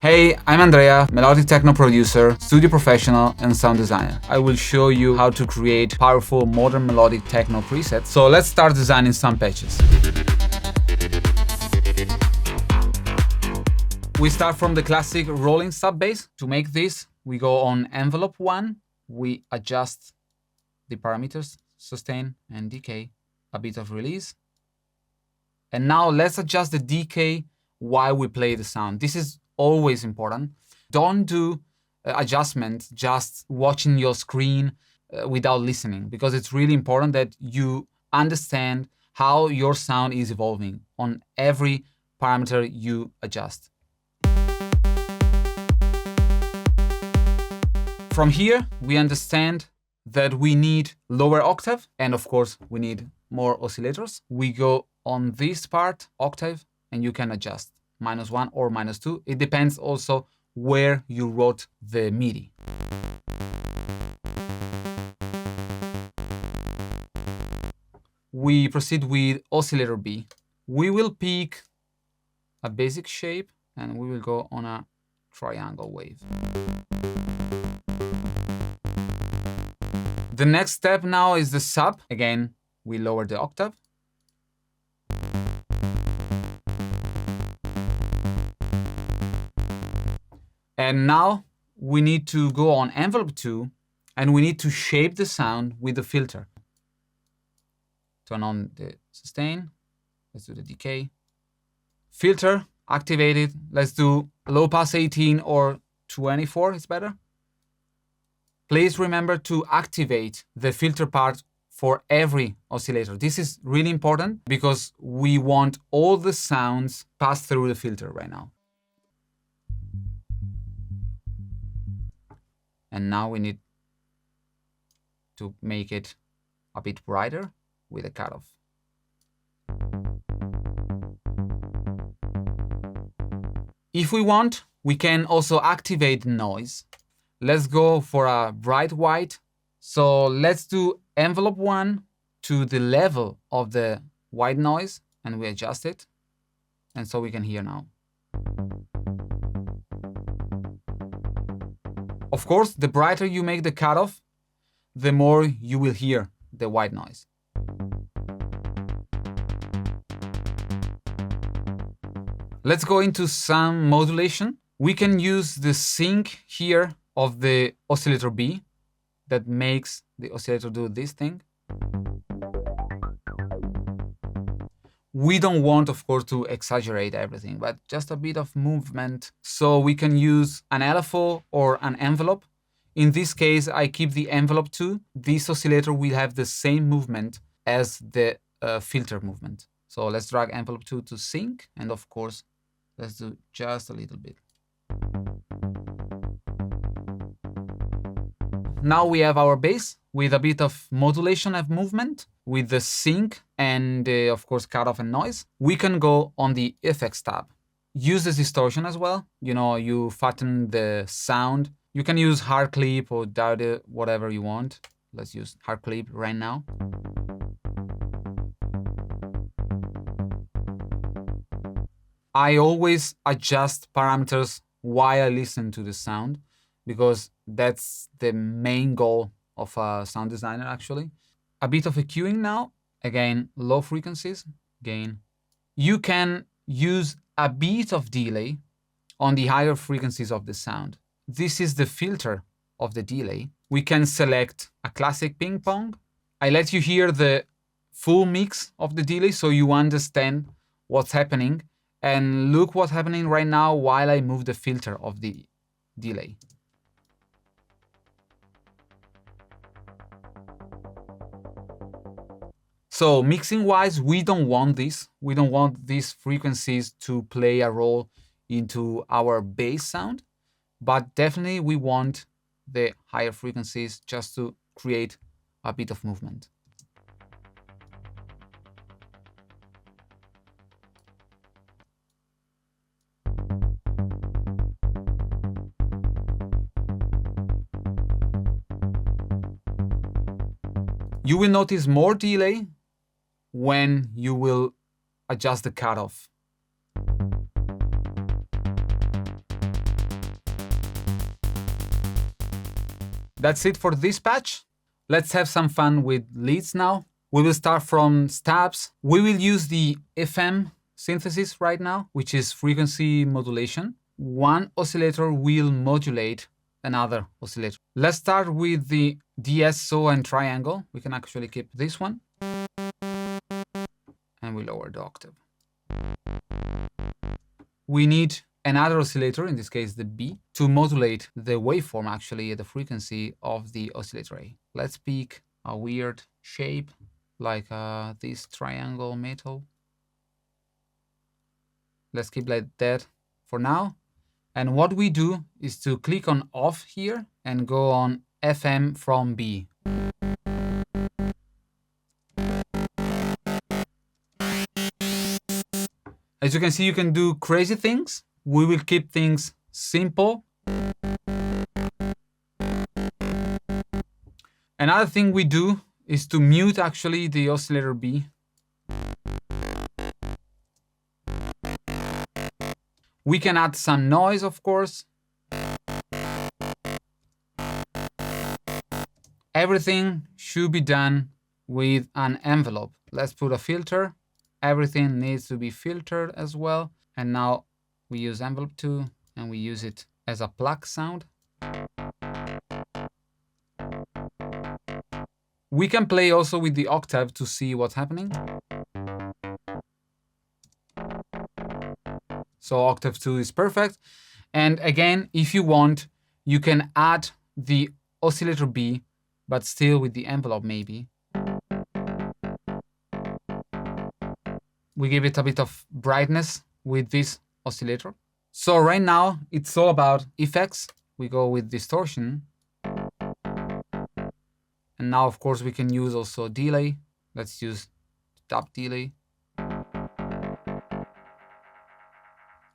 Hey, I'm Andrea, Melodic Techno producer, studio professional, and sound designer. I will show you how to create powerful modern melodic techno presets. So let's start designing some patches. We start from the classic rolling sub bass. To make this, we go on envelope 1. We adjust the parameters, sustain and decay, a bit of release. And now let's adjust the decay while we play the sound. This is always important. Don't do adjustments just watching your screen without listening, because it's really important that you understand how your sound is evolving on every parameter you adjust. From here, we understand that we need lower octave, and of course, we need more oscillators. We go on this part, octave, and you can adjust -1 or -2. It depends also where you wrote the MIDI. We proceed with oscillator B. We will pick a basic shape and we will go on a triangle wave. The next step now is the sub. Again, we lower the octave. And now we need to go on envelope 2 and we need to shape the sound with the filter. Turn on the sustain. Let's do the decay. Filter activated. Let's do low pass 18 or 24, it's better. Please remember to activate the filter part for every oscillator. This is really important because we want all the sounds pass through the filter right now. And now we need to make it a bit brighter with a cutoff. If we want, we can also activate noise. Let's go for a bright white. So let's do envelope 1 to the level of the white noise and we adjust it. And so we can hear now. Of course, the brighter you make the cutoff, the more you will hear the white noise. Let's go into some modulation. We can use the sync here of the oscillator B that makes the oscillator do this thing. We don't want, of course, to exaggerate everything, but just a bit of movement. So we can use an LFO or an envelope. In this case, I keep the envelope 2. This oscillator will have the same movement as the filter movement. So let's drag envelope 2 to sync. And of course, let's do just a little bit. Now we have our bass with a bit of modulation of movement with the sync and of course cutoff and noise. We can go on the effects tab. Use the distortion as well. You know, you fatten the sound. You can use hard clip or diode, whatever you want. Let's use hard clip right now. I always adjust parameters while I listen to the sound, because that's the main goal of a sound designer, actually. A bit of EQing now. Again, low frequencies, gain. You can use a bit of delay on the higher frequencies of the sound. This is the filter of the delay. We can select a classic ping pong. I let you hear the full mix of the delay so you understand what's happening. And look what's happening right now while I move the filter of the delay. So mixing wise, we don't want this. We don't want these frequencies to play a role into our bass sound, but definitely we want the higher frequencies just to create a bit of movement. You will notice more delay when you will adjust the cutoff. That's it for this patch. Let's have some fun with leads now. We will start from stabs. We will use the FM synthesis right now, which is frequency modulation. One oscillator will modulate another oscillator. Let's start with the DSO and triangle. We can actually keep this one. And we lower the octave. We need another oscillator, in this case the B, to modulate the waveform, actually the frequency of the oscillator A. Let's pick a weird shape like this triangle metal. Let's keep like that for now. And what we do is to click on off here and go on FM from B. As you can see, you can do crazy things. We will keep things simple. Another thing we do is to mute actually the oscillator B. We can add some noise, of course. Everything should be done with an envelope. Let's put a filter. Everything needs to be filtered as well. And now we use envelope 2 and we use it as a plug sound. We can play also with the octave to see what's happening. So octave 2 is perfect. And again, if you want, you can add the oscillator B, but still with the envelope maybe. We give it a bit of brightness with this oscillator. So right now, it's all about effects. We go with distortion. And now, of course, we can use also delay. Let's use top delay.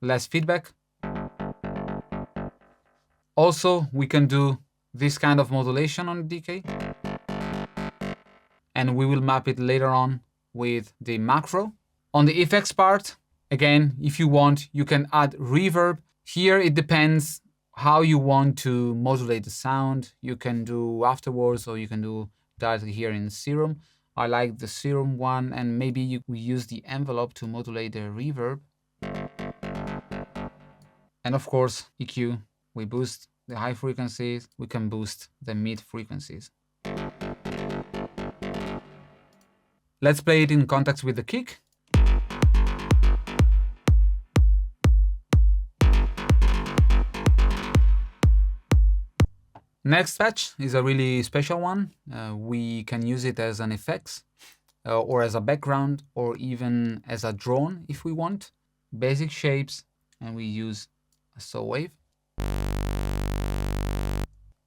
Less feedback. Also, we can do this kind of modulation on decay. And we will map it later on with the macro. On the effects part, again, if you want, you can add reverb. Here it depends how you want to modulate the sound. You can do afterwards, or you can do directly here in Serum. I like the Serum one, and maybe we use the envelope to modulate the reverb. And of course, EQ, we boost the high frequencies, we can boost the mid frequencies. Let's play it in context with the kick. Next patch is a really special one. We can use it as an effects or as a background or even as a drone if we want. Basic shapes, and we use a saw wave.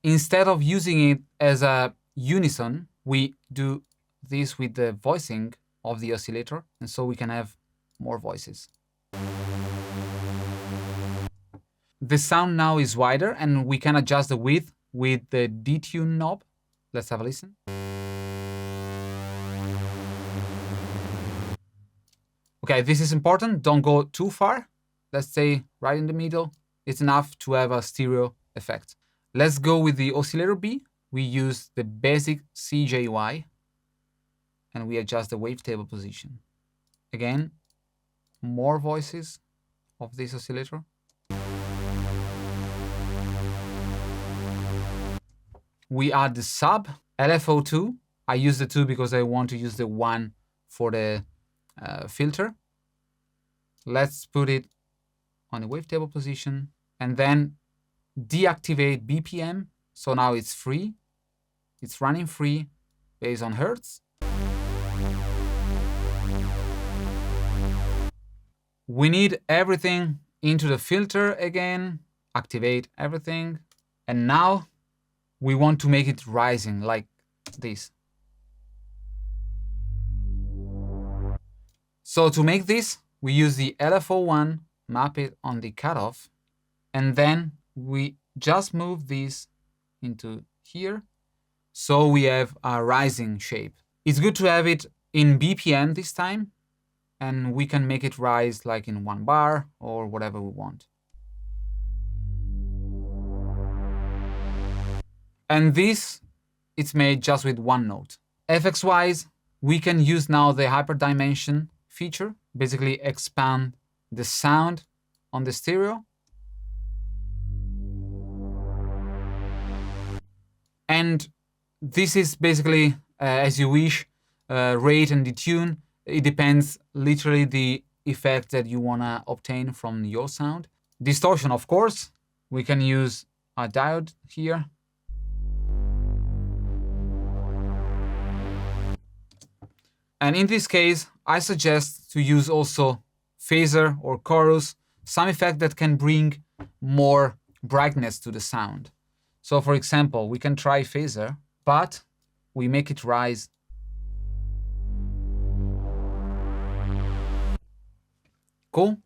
Instead of using it as a unison, we do this with the voicing of the oscillator, and so we can have more voices. The sound now is wider, and we can adjust the width with the detune knob. Let's have a listen. Okay, this is important. Don't go too far. Let's stay right in the middle. It's enough to have a stereo effect. Let's go with the oscillator B. We use the basic CJY and we adjust the wavetable position. Again, more voices of this oscillator. We add the sub, LFO2. I use the 2 because I want to use the 1 for the filter. Let's put it on the wavetable position and then deactivate BPM. So now it's free. It's running free based on hertz. We need everything into the filter again. Activate everything. And now we want to make it rising like this. So to make this, we use the LFO1, map it on the cutoff, and then we just move this into here. So we have a rising shape. It's good to have it in BPM this time, and we can make it rise like in 1 bar or whatever we want. And this, it's made just with one note. FX-wise, we can use now the hyperdimension feature, basically expand the sound on the stereo. And this is basically as you wish, rate and detune. It depends literally the effect that you want to obtain from your sound. Distortion, of course, we can use a diode here. And in this case, I suggest to use also phaser or chorus, some effect that can bring more brightness to the sound. So for example, we can try phaser, but we make it rise. Cool.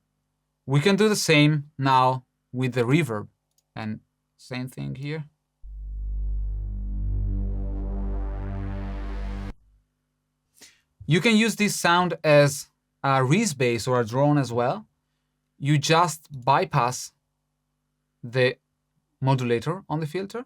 We can do the same now with the reverb, and same thing here. You can use this sound as a Reese bass or a drone as well. You just bypass the modulator on the filter.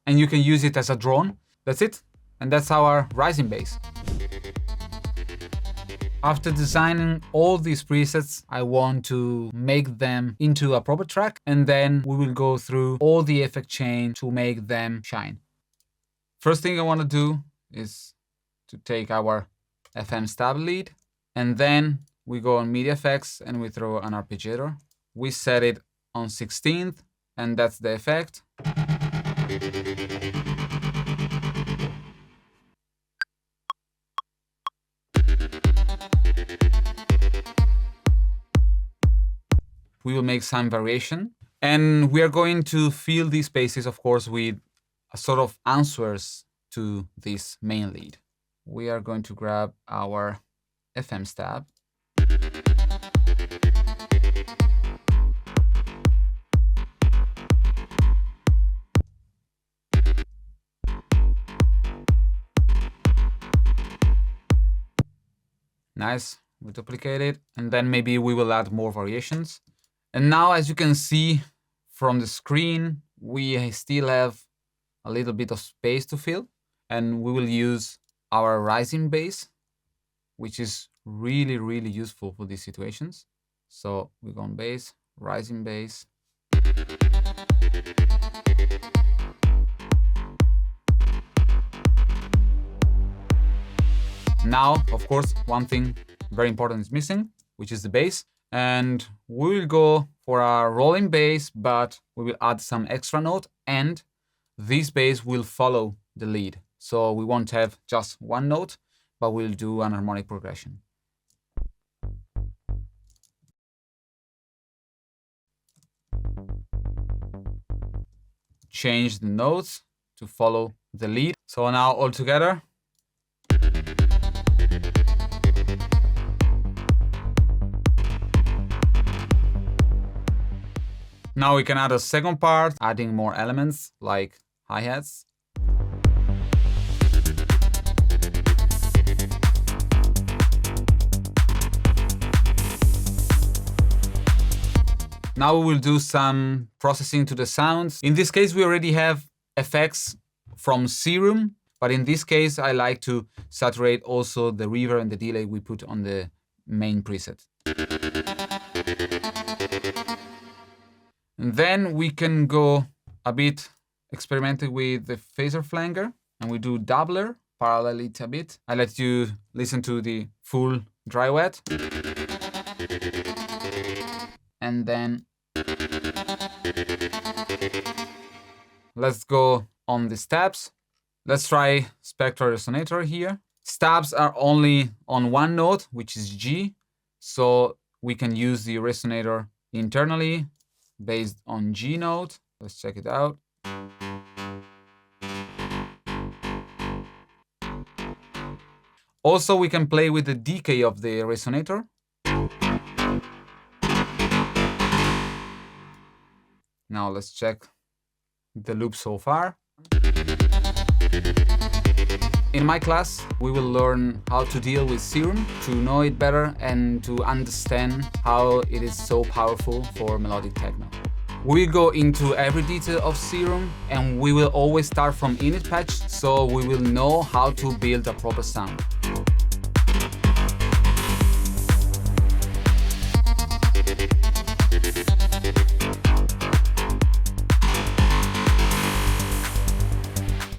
And you can use it as a drone. That's it. And that's our rising bass. After designing all these presets, I want to make them into a proper track, and then we will go through all the effect chain to make them shine. First thing I want to do is to take our FM stab lead, and then we go on media effects and we throw an arpeggiator. We set it on 16th, and that's the effect. We will make some variation, and we are going to fill these spaces, of course, with a sort of answers to this main lead. We are going to grab our FM stab. Nice, we duplicate it, and then maybe we will add more variations. And now, as you can see from the screen, we still have a little bit of space to fill, and we will use our rising bass, which is really, really useful for these situations. So we go on bass, rising bass. Now, of course, one thing very important is missing, which is the bass. And we will go for a rolling bass, but we will add some extra note, and this bass will follow the lead. So we won't have just one note, but we'll do an harmonic progression. Change the notes to follow the lead. So now all together. Now we can add a second part, adding more elements like hi-hats. Now we will do some processing to the sounds. In this case, we already have effects from Serum, but in this case, I like to saturate also the reverb and the delay we put on the main preset. And then we can go a bit experimenting with the phaser flanger, and we do doubler, parallel it a bit. I let you listen to the full dry wet. And then let's go on the stabs. Let's try spectral resonator here. Stabs are only on one note, which is G, so we can use the resonator internally based on G note. Let's check it out. Also, we can play with the decay of the resonator. Now let's check the loop so far. In my class, we will learn how to deal with Serum, to know it better and to understand how it is so powerful for melodic techno. We will go into every detail of Serum, and we will always start from init patch, so we will know how to build a proper sound.